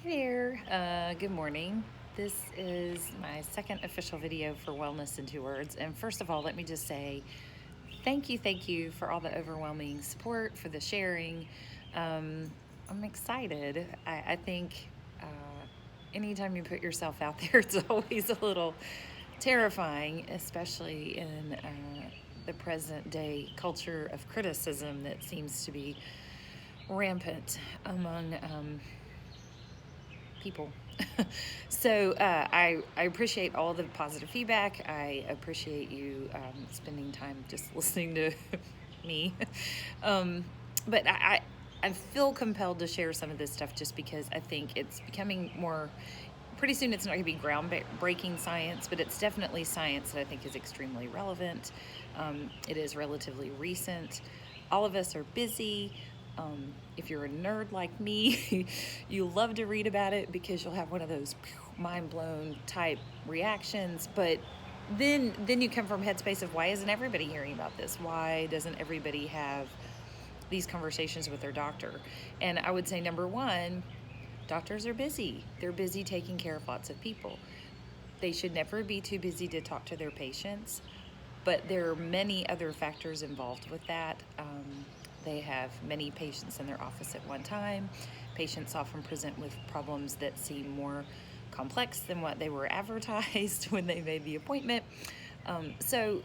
Hey there, good morning. This is my second official video for Wellness in 2 Words. And first of all, let me just say thank you for all the overwhelming support, for the sharing. I'm excited. I think anytime you put yourself out there, it's always a little terrifying, especially in the present day culture of criticism that seems to be rampant among people. I appreciate all the positive feedback. I appreciate you spending time just listening to me. um, but I feel compelled to share some of this stuff just because I think it's becoming more. Pretty soon, it's not going to be groundbreaking science, but it's definitely science that I think is extremely relevant. It is relatively recent. All of us are busy. If you're a nerd like me, you love to read about it because you'll have one of those mind blown type reactions. But then you come from a headspace of why isn't everybody hearing about this? Why doesn't everybody have these conversations with their doctor? And I would say number one, doctors are busy. They're busy taking care of lots of people. They should never be too busy to talk to their patients, but there are many other factors involved with that. They have many patients in their office at one time. Patients often present with problems that seem more complex than what they were advertised when they made the appointment. So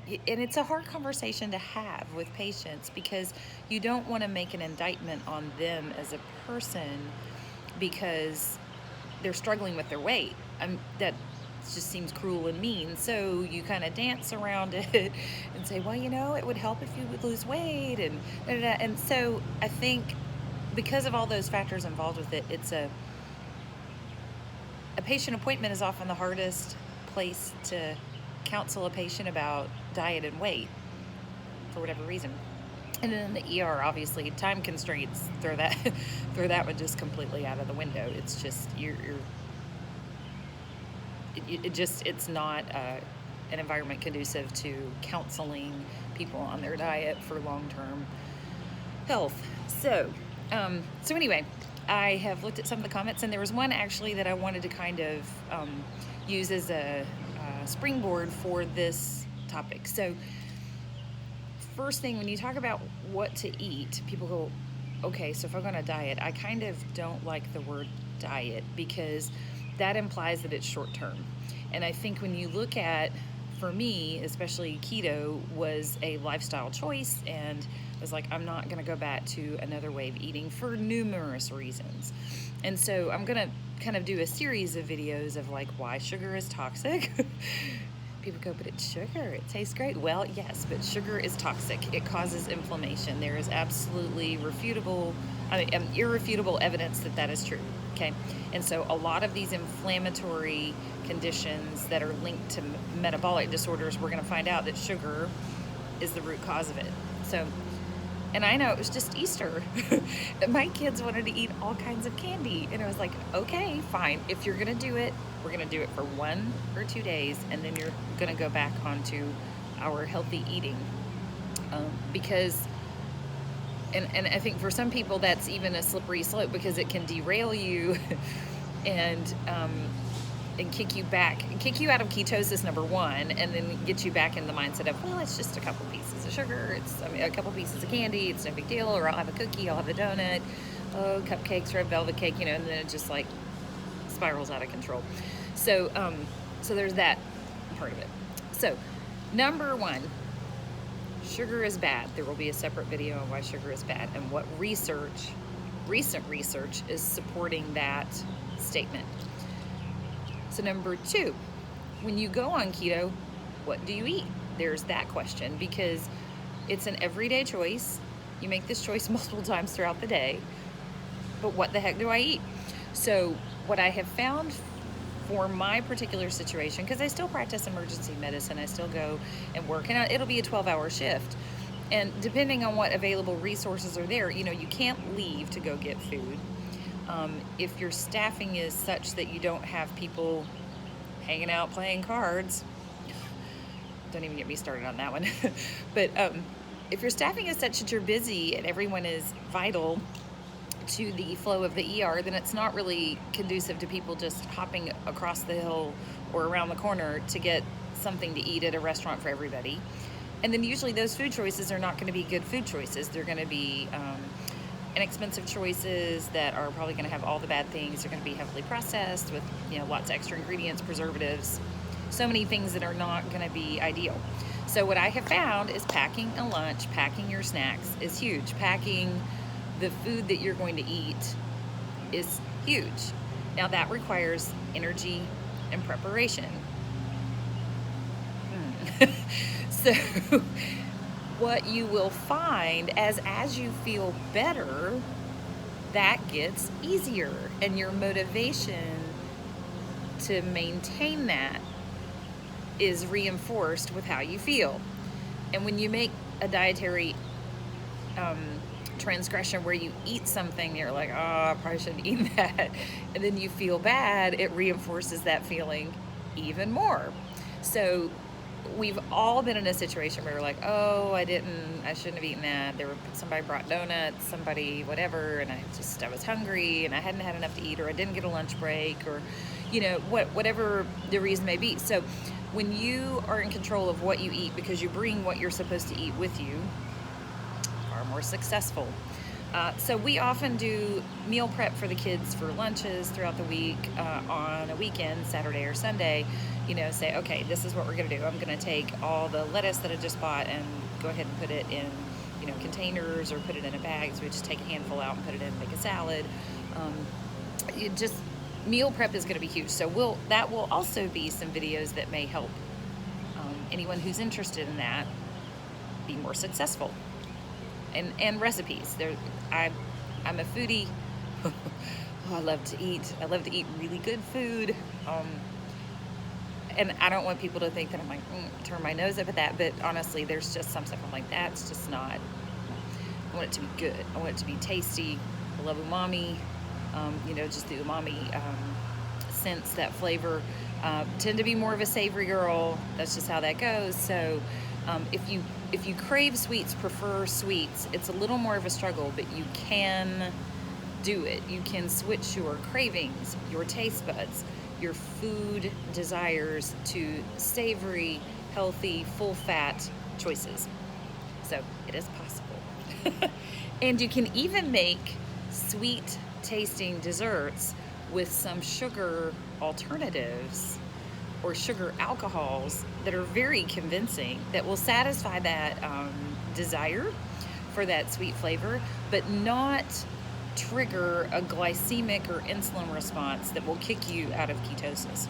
and it's a hard conversation to have with patients because you don't want to make an indictment on them as a person because they're struggling with their weight. That just seems cruel and mean. So you kind of dance around it and say, well, it would help if you would lose weight and da, da, da. And so I think because of all those factors involved with it, it's a patient appointment is often the hardest place to counsel a patient about diet and weight for whatever reason. And then the ER, obviously, time constraints throw that throw that one just completely out of the window. It's just it's not an environment conducive to counseling people on their diet for long-term health. So anyway, I have looked at some of the comments, and there was one actually that I wanted to kind of use as a springboard for this topic. So first thing, when you talk about what to eat, people go, okay, so if I'm on a diet, I kind of don't like the word diet because that implies that it's short term. And I think when you look at, for me, especially keto was a lifestyle choice, and I was like, I'm not going to go back to another way of eating for numerous reasons. And so I'm going to kind of do a series of videos of like why sugar is toxic. People go, but it's sugar. It tastes great. Well, yes, but sugar is toxic. It causes inflammation. There is absolutely irrefutable evidence that that is true. Okay. And so a lot of these inflammatory conditions that are linked to metabolic disorders, we're going to find out that sugar is the root cause of it. So, and I know it was just Easter. My kids wanted to eat all kinds of candy. And I was like, okay, fine. If you're going to do it, we're going to do it for 1 or 2 days. And then you're going to go back onto our healthy eating. Because, and I think for some people that's even a slippery slope because it can derail you and kick you out of ketosis, number one, and then get you back in the mindset of, well, it's just a couple pieces of sugar, a couple pieces of candy, it's no big deal, or I'll have a cookie, I'll have a donut, cupcakes, red velvet cake, and then it just like spirals out of control. So there's that part of it. So number one, sugar is bad. There will be a separate video on why sugar is bad and what recent research is supporting that statement. So number two, when you go on keto, what do you eat? There's that question because it's an everyday choice. You make this choice multiple times throughout the day, but what the heck do I eat? So what I have found for my particular situation, because I still practice emergency medicine, I still go and work, and it'll be a 12-hour shift. And depending on what available resources are there, you can't leave to go get food. If your staffing is such that you don't have people hanging out playing cards, don't even get me started on that one. But if your staffing is such that you're busy and everyone is vital, to the flow of the ER, then it's not really conducive to people just hopping across the hill or around the corner to get something to eat at a restaurant for everybody. And then usually those food choices are not going to be good food choices. They're going to be inexpensive choices that are probably going to have all the bad things. They're going to be heavily processed with, you know, lots of extra ingredients, preservatives, so many things that are not going to be ideal. So what I have found is packing a lunch, packing your snacks is huge. Packing the food that you're going to eat is huge. Now that requires energy and preparation. So what you will find as you feel better, that gets easier, and your motivation to maintain that is reinforced with how you feel. And when you make a dietary transgression where you eat something, you're like, oh, I probably shouldn't eat that, and then you feel bad, it reinforces that feeling even more. So we've all been in a situation where we're like, oh, I shouldn't have eaten that. Somebody brought donuts, somebody whatever, and I was hungry and I hadn't had enough to eat, or I didn't get a lunch break, or, you know, whatever the reason may be. So when you are in control of what you eat, because you bring what you're supposed to eat with you, far more successful. So we often do meal prep for the kids for lunches throughout the week. On a weekend, Saturday or Sunday, you know, say, okay, this is what we're going to do. I'm going to take all the lettuce that I just bought and go ahead and put it in, you know, containers, or put it in a bag. So we just take a handful out and put it in, make a salad. Meal prep is going to be huge. So that will also be some videos that may help anyone who's interested in that be more successful. And recipes. I'm a foodie. Oh, I love to eat. I love to eat really good food. And I don't want people to think that I'm like, turn my nose up at that. But honestly, there's just some stuff I'm like, that's just not. I want it to be good. I want it to be tasty. I love umami. You know, just the umami sense, that flavor. Tend to be more of a savory girl. That's just how that goes. So if you crave sweets, prefer sweets, it's a little more of a struggle, but you can do it. You can switch your cravings, your taste buds, your food desires to savory, healthy, full fat choices. So it is possible. And you can even make sweet tasting desserts with some sugar alternatives or sugar alcohols that are very convincing, that will satisfy that desire for that sweet flavor, but not trigger a glycemic or insulin response that will kick you out of ketosis.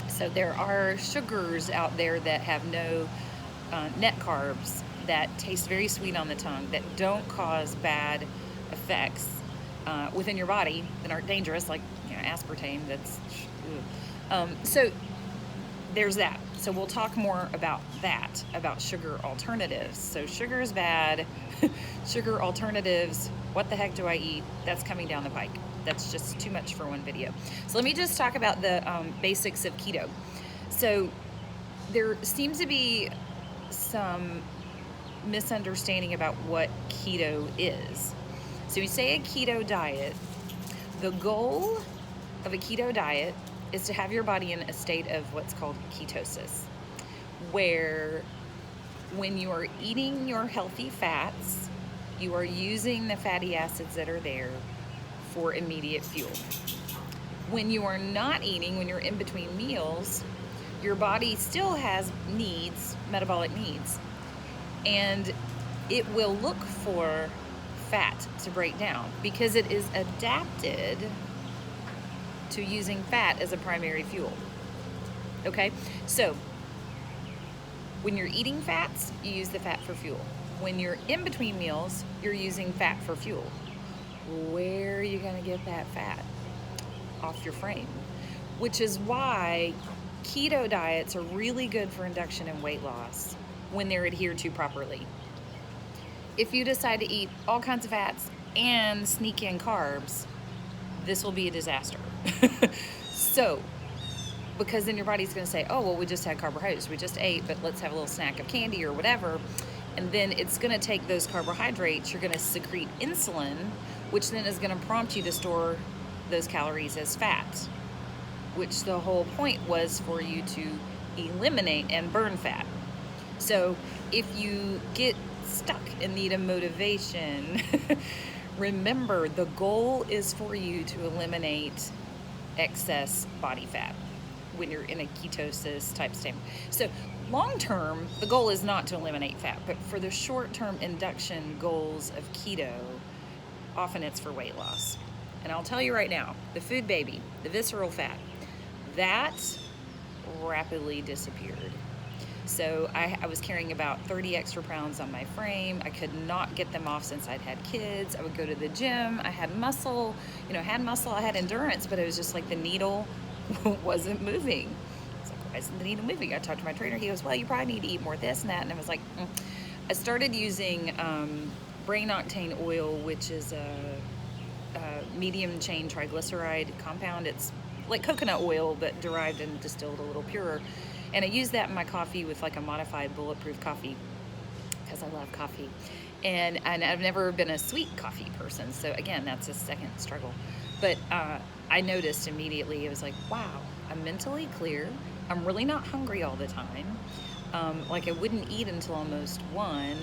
So there are sugars out there that have no net carbs, that taste very sweet on the tongue, that don't cause bad effects within your body, that aren't dangerous, like, you know, aspartame. So there's that. So we'll talk more about that, about sugar alternatives. So sugar is bad. Sugar alternatives, what the heck do I eat? That's coming down the pike. That's just too much for one video. So let me just talk about the basics of keto. So there seems to be some misunderstanding about what keto is. So we say a keto diet. The goal of a keto diet is to have your body in a state of what's called ketosis, where when you are eating your healthy fats, you are using the fatty acids that are there for immediate fuel. When you are not eating, when you're in between meals, your body still has needs, metabolic needs, and it will look for fat to break down because it is adapted to using fat as a primary fuel. Okay, so when you're eating fats, you use the fat for fuel. When you're in between meals, you're using fat for fuel. Where are you going to get that fat? Off your frame. Which is why keto diets are really good for induction and weight loss when they're adhered to properly. If you decide to eat all kinds of fats and sneak in carbs, this will be a disaster. So, because then your body's going to say, oh, well, we just had carbohydrates, we just ate, but let's have a little snack of candy or whatever. And then it's going to take those carbohydrates, you're going to secrete insulin, which then is going to prompt you to store those calories as fat, which the whole point was for you to eliminate and burn fat. So if you get stuck and need a motivation, remember the goal is for you to eliminate excess body fat when you're in a ketosis type state. So long term, the goal is not to eliminate fat, but for the short term induction goals of keto, often it's for weight loss. And I'll tell you right now, the food baby, the visceral fat, that rapidly disappeared. So I was carrying about 30 extra pounds on my frame. I could not get them off since I'd had kids. I would go to the gym. I had muscle, I had endurance, but it was just like the needle wasn't moving. It's like, why isn't the needle moving? I talked to my trainer. He goes, well, you probably need to eat more this and that. And I was like, I started using brain octane oil, which is a medium chain triglyceride compound. It's like coconut oil, but derived and distilled a little purer. And I use that in my coffee with like a modified bulletproof coffee because I love coffee. And I've never been a sweet coffee person. So again, that's a second struggle. But I noticed immediately, it was like, wow, I'm mentally clear. I'm really not hungry all the time. Like I wouldn't eat until almost 1.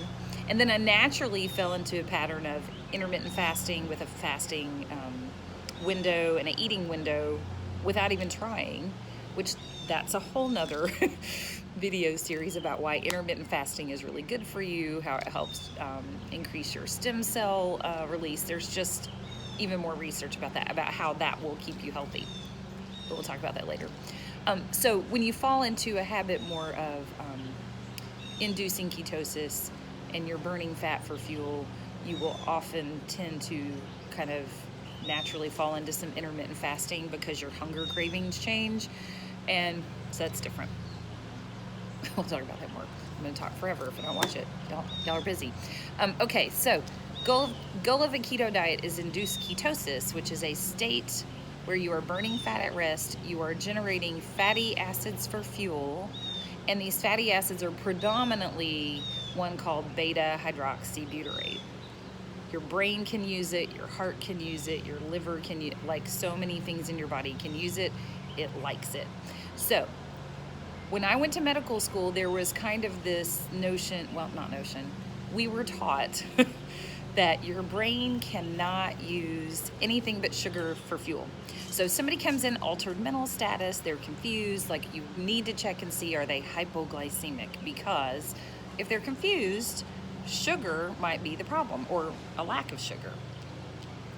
And then I naturally fell into a pattern of intermittent fasting with a fasting window and an eating window without even trying, which that's a whole nother video series about why intermittent fasting is really good for you, how it helps increase your stem cell release. There's just even more research about that, about how that will keep you healthy. But we'll talk about that later. So when you fall into a habit more of inducing ketosis and you're burning fat for fuel, you will often tend to kind of naturally fall into some intermittent fasting because your hunger cravings change. And so that's different. We'll talk about that more. I'm going to talk forever if I don't watch it. Y'all are busy. Okay, so goal of a keto diet is induced ketosis, which is a state where you are burning fat at rest. You are generating fatty acids for fuel. And these fatty acids are predominantly one called beta hydroxybutyrate. Your brain can use it, your heart can use it, your liver can use it, like so many things in your body can use it. It likes it. So when I went to medical school, there was kind of this notion, well, not notion, we were taught that your brain cannot use anything but sugar for fuel. So somebody comes in altered mental status, they're confused, like you need to check and see, are they hypoglycemic? Because if they're confused, sugar might be the problem, or a lack of sugar,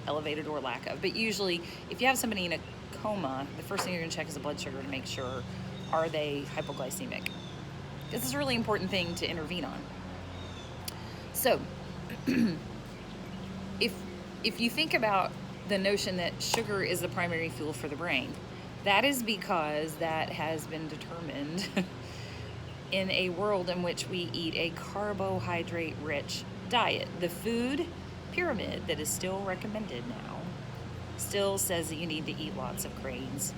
elevated or lack of. But usually if you have somebody in a coma, the first thing you're going to check is the blood sugar to make sure, are they hypoglycemic? This is a really important thing to intervene on. So if you think about the notion that sugar is the primary fuel for the brain, that is because that has been determined in a world in which we eat a carbohydrate-rich diet. The food pyramid that is still recommended now still says that you need to eat lots of grains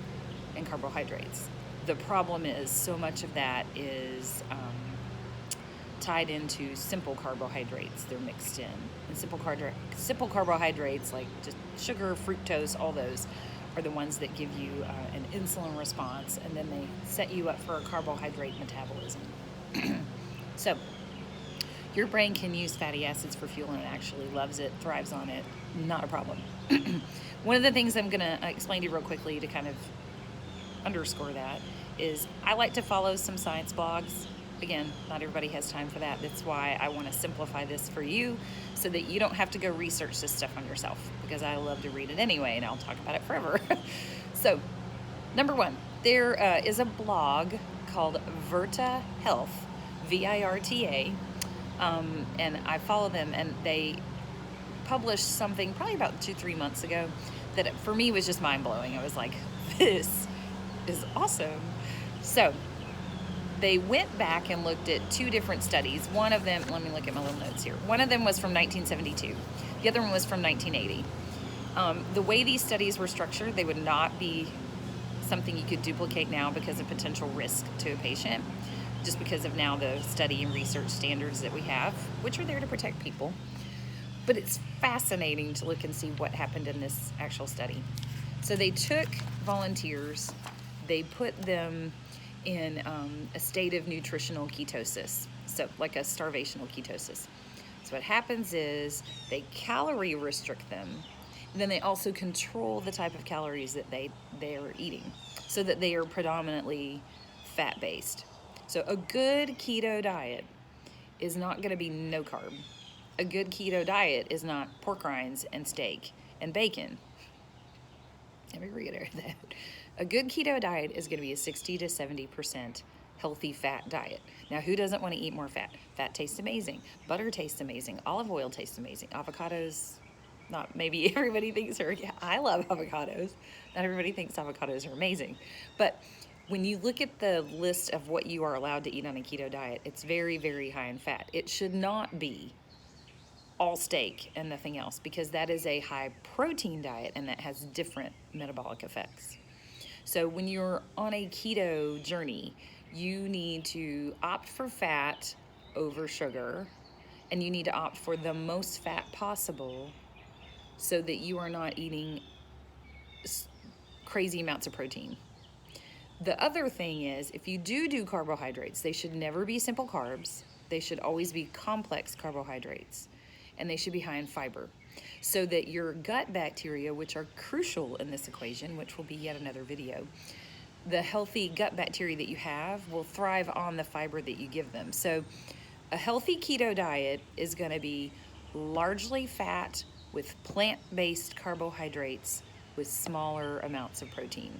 and carbohydrates. The problem is so much of that is tied into simple carbohydrates. They're mixed in. And simple carbohydrates like just sugar, fructose, all those are the ones that give you an insulin response, and then they set you up for a carbohydrate metabolism. So your brain can use fatty acids for fuel and it actually loves it, thrives on it, not a problem. One of the things I'm going to explain to you real quickly to kind of underscore that is I like to follow some science blogs. Again, not everybody has time for that. That's why I want to simplify this for you so that you don't have to go research this stuff on yourself, because I love to read it anyway and I'll talk about it forever. So, number one, there is a blog called Virta Health, VIRTA, and I follow them, and they published something probably about 2-3 months ago that for me was just mind-blowing. I was like, this is awesome. So they went back and looked at 2 different studies. One of them, let me look at my little notes here. One of them was from 1972. The other one was from 1980. The way these studies were structured, they would not be something you could duplicate now because of potential risk to a patient, just because of now the study and research standards that we have, which are there to protect people. But it's fascinating to look and see what happened in this actual study. So they took volunteers, they put them in a state of nutritional ketosis, so like a starvational ketosis. So what happens is they calorie restrict them, and then they also control the type of calories that they are eating, so that they are predominantly fat-based. So a good keto diet is not going to be no carb. A good keto diet is not pork rinds and steak and bacon. Let me reiterate that. A good keto diet is going to be a 60 to 70% healthy fat diet. Now, who doesn't want to eat more fat? Fat tastes amazing. Butter tastes amazing. Olive oil tastes amazing. Avocados, not maybe everybody thinks are, yeah, I love avocados. Not everybody thinks avocados are amazing. But when you look at the list of what you are allowed to eat on a keto diet, it's very, very high in fat. It should not be all steak and nothing else, because that is a high protein diet and that has different metabolic effects. So when you're on a keto journey, you need to opt for fat over sugar, and you need to opt for the most fat possible so that you are not eating crazy amounts of protein. The other thing is, if you do carbohydrates, they should never be simple carbs. They should always be complex carbohydrates, and they should be high in fiber, so that your gut bacteria, which are crucial in this equation, which will be yet another video, the healthy gut bacteria that you have will thrive on the fiber that you give them. So a healthy keto diet is going to be largely fat with plant-based carbohydrates with smaller amounts of protein,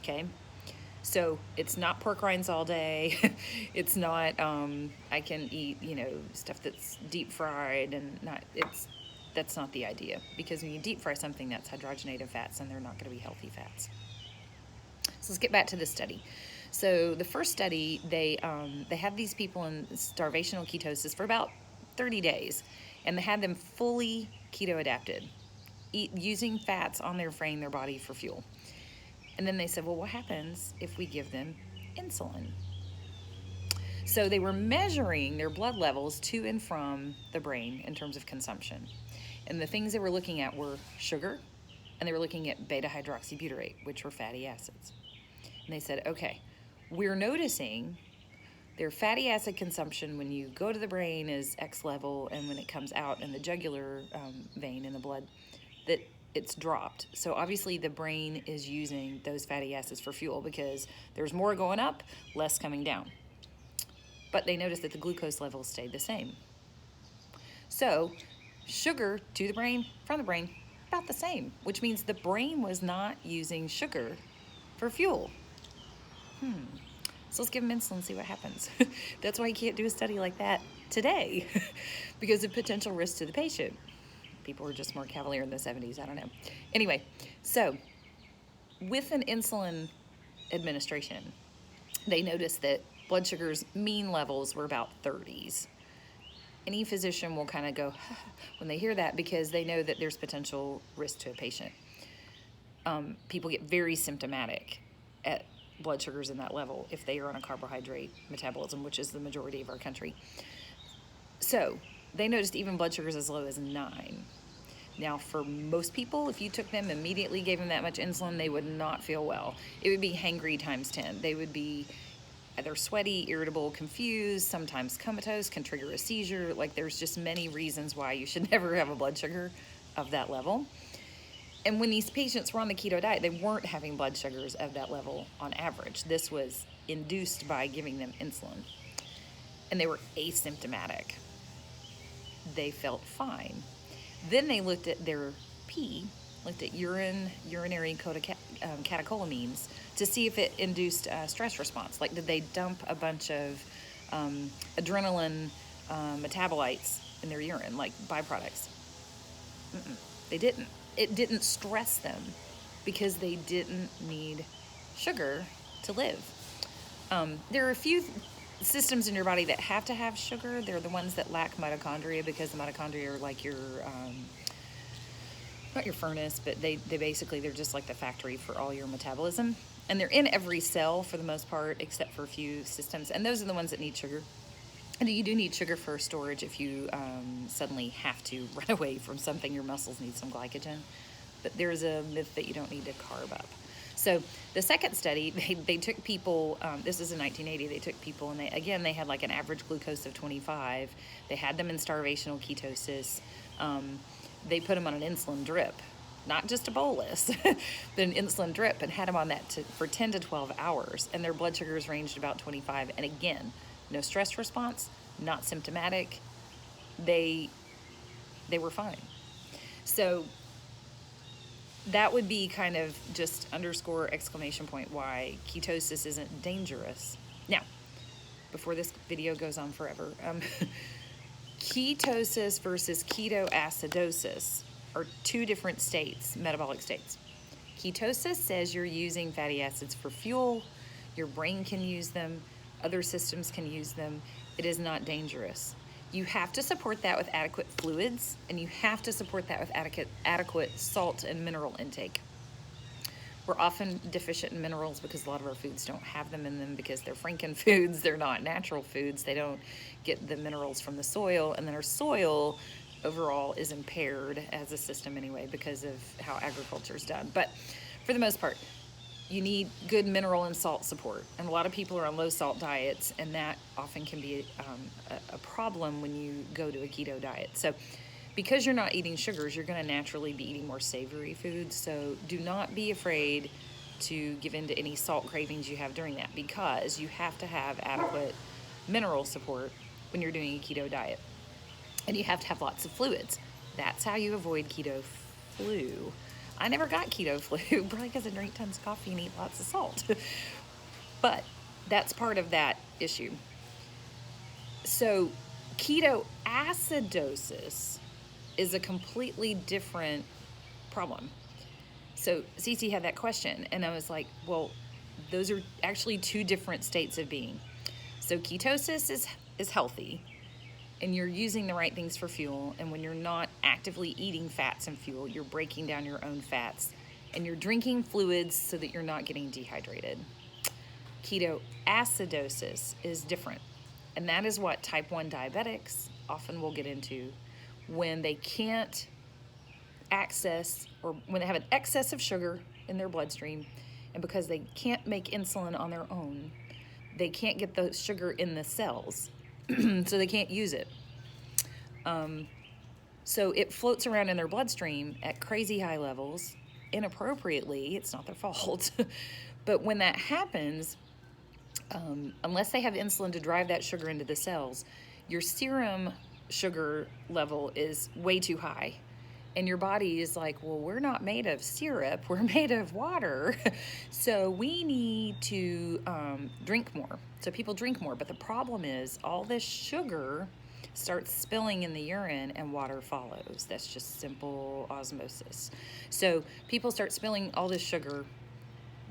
okay? So it's not pork rinds all day. It's not, I can eat, stuff that's deep fried and that's not the idea. Because when you deep fry something, that's hydrogenated fats, and they're not going to be healthy fats. So let's get back to the study. So the first study, they had these people in starvational ketosis for about 30 days, and they had them fully keto adapted, using fats on their frame, their body for fuel. And then they said, well, what happens if we give them insulin? So they were measuring their blood levels to and from the brain in terms of consumption. And the things they were looking at were sugar, and they were looking at beta-hydroxybutyrate, which were fatty acids. And they said, okay, we're noticing their fatty acid consumption when you go to the brain is X level, and when it comes out in the jugular vein in the blood, that it's dropped. So obviously the brain is using those fatty acids for fuel, because there's more going up, less coming down. But they noticed that the glucose levels stayed the same. So sugar to the brain, from the brain, about the same, which means the brain was not using sugar for fuel. So let's give them insulin and see what happens. That's why you can't do a study like that today, because of potential risk to the patient. People were just more cavalier in the 70s, I don't know. Anyway, so with an insulin administration, they noticed that blood sugar's mean levels were about 30s. Any physician will kind of go when they hear that, because they know that there's potential risk to a patient. People get very symptomatic at blood sugars in that level if they are on a carbohydrate metabolism, which is the majority of our country. So they noticed even blood sugars as low as 9. Now, for most people, if you took them, immediately gave them that much insulin, they would not feel well. It would be hangry times 10. They would be either sweaty, irritable, confused, sometimes comatose, can trigger a seizure. Like, there's just many reasons why you should never have a blood sugar of that level. And when these patients were on the keto diet, they weren't having blood sugars of that level on average. This was induced by giving them insulin. And they were asymptomatic. They felt fine. Then they looked at their pee, looked at urinary catecholamines to see if it induced a stress response. Like, did they dump a bunch of adrenaline metabolites in their urine, like byproducts? They didn't. It didn't stress them, because they didn't need sugar to live. There are a few systems in your body that have to have sugar. They're the ones that lack mitochondria, because the mitochondria are like your, not your furnace, but they're just like the factory for all your metabolism. And they're in every cell for the most part, except for a few systems. And those are the ones that need sugar. And you do need sugar for storage if you suddenly have to run away from something. Your muscles need some glycogen. But there's a myth that you don't need to carb up. So the second study, they took people, this is in 1980, they took people and they had like an average glucose of 25. They had them in starvational ketosis. They put them on an insulin drip, not just a bolus, but an insulin drip, and had them on that for 10 to 12 hours. And their blood sugars ranged about 25. And again, no stress response, not symptomatic. They were fine. So that would be kind of just underscore exclamation point why ketosis isn't dangerous. Now, before this video goes on forever, ketosis versus ketoacidosis are two different states, metabolic states. Ketosis says you're using fatty acids for fuel. Your brain can use them. Other systems can use them. It is not dangerous. You have to support that with adequate fluids, and you have to support that with adequate salt and mineral intake. We're often deficient in minerals because a lot of our foods don't have them in them because they're Franken foods. They're not natural foods. They don't get the minerals from the soil, and then our soil overall is impaired as a system anyway because of how agriculture is done. But for the most part, you need good mineral and salt support. And a lot of people are on low salt diets, and that often can be a problem when you go to a keto diet. So because you're not eating sugars, you're going to naturally be eating more savory foods. So do not be afraid to give in to any salt cravings you have during that, because you have to have adequate mineral support when you're doing a keto diet. And you have to have lots of fluids. That's how you avoid keto flu. I never got keto flu, probably because I drink tons of coffee and eat lots of salt. But that's part of that issue. So ketoacidosis is a completely different problem. So Cece had that question, and I was like, well, those are actually two different states of being. So ketosis is healthy, and you're using the right things for fuel, and when you're not actively eating fats and fuel, you're breaking down your own fats, and you're drinking fluids so that you're not getting dehydrated. Ketoacidosis is different, and that is what type 1 diabetics often will get into when they can't access, or when they have an excess of sugar in their bloodstream, and because they can't make insulin on their own, they can't get the sugar in the cells. So they can't use it. So it floats around in their bloodstream at crazy high levels, inappropriately. It's not their fault. But when that happens, unless they have insulin to drive that sugar into the cells, your serum sugar level is way too high. And your body is like, well, we're not made of syrup, we're made of water. So we need to drink more. So people drink more. But the problem is all this sugar starts spilling in the urine and water follows. That's just simple osmosis. So people start spilling all this sugar,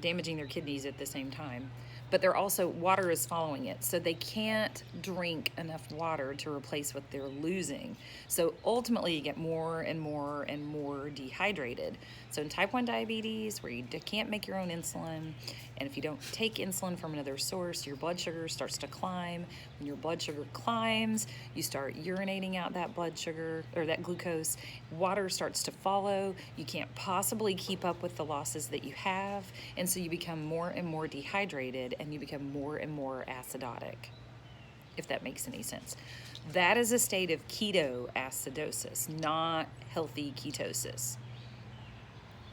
damaging their kidneys at the same time. But they're also, water is following it. So they can't drink enough water to replace what they're losing. So ultimately you get more and more and more dehydrated. So in type 1 diabetes, where you can't make your own insulin, and if you don't take insulin from another source, your blood sugar starts to climb. When your blood sugar climbs, you start urinating out that blood sugar, or that glucose. Water starts to follow. You can't possibly keep up with the losses that you have. And so you become more and more dehydrated, and you become more and more acidotic, if that makes any sense. That is a state of ketoacidosis, not healthy ketosis.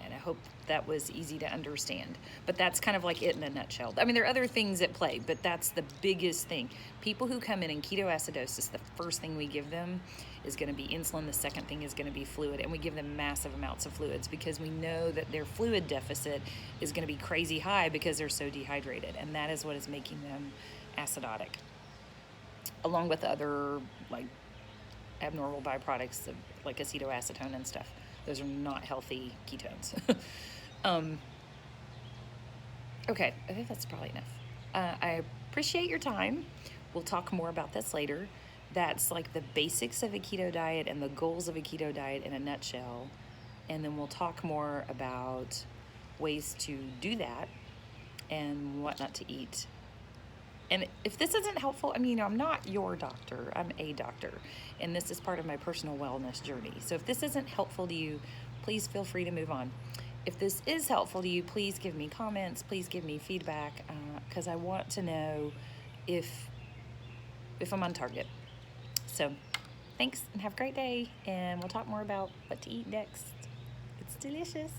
And I hope that was easy to understand. But that's kind of like it in a nutshell. I mean, there are other things at play, but that's the biggest thing. People who come in ketoacidosis, the first thing we give them is going to be insulin. The second thing is going to be fluid. And we give them massive amounts of fluids because we know that their fluid deficit is going to be crazy high because they're so dehydrated. And that is what is making them acidotic, along with other like abnormal byproducts of like acetoacetone and stuff. Those are not healthy ketones. Okay, I think that's probably enough. I appreciate your time. We'll talk more about this later. That's like the basics of a keto diet and the goals of a keto diet in a nutshell. And then we'll talk more about ways to do that and what not to eat And if this isn't helpful, I mean, I'm not your doctor, I'm a doctor, and this is part of my personal wellness journey. So if this isn't helpful to you, please feel free to move on. If this is helpful to you, please give me comments, please give me feedback, because I want to know if I'm on target. So thanks and have a great day, and we'll talk more about what to eat next. It's delicious.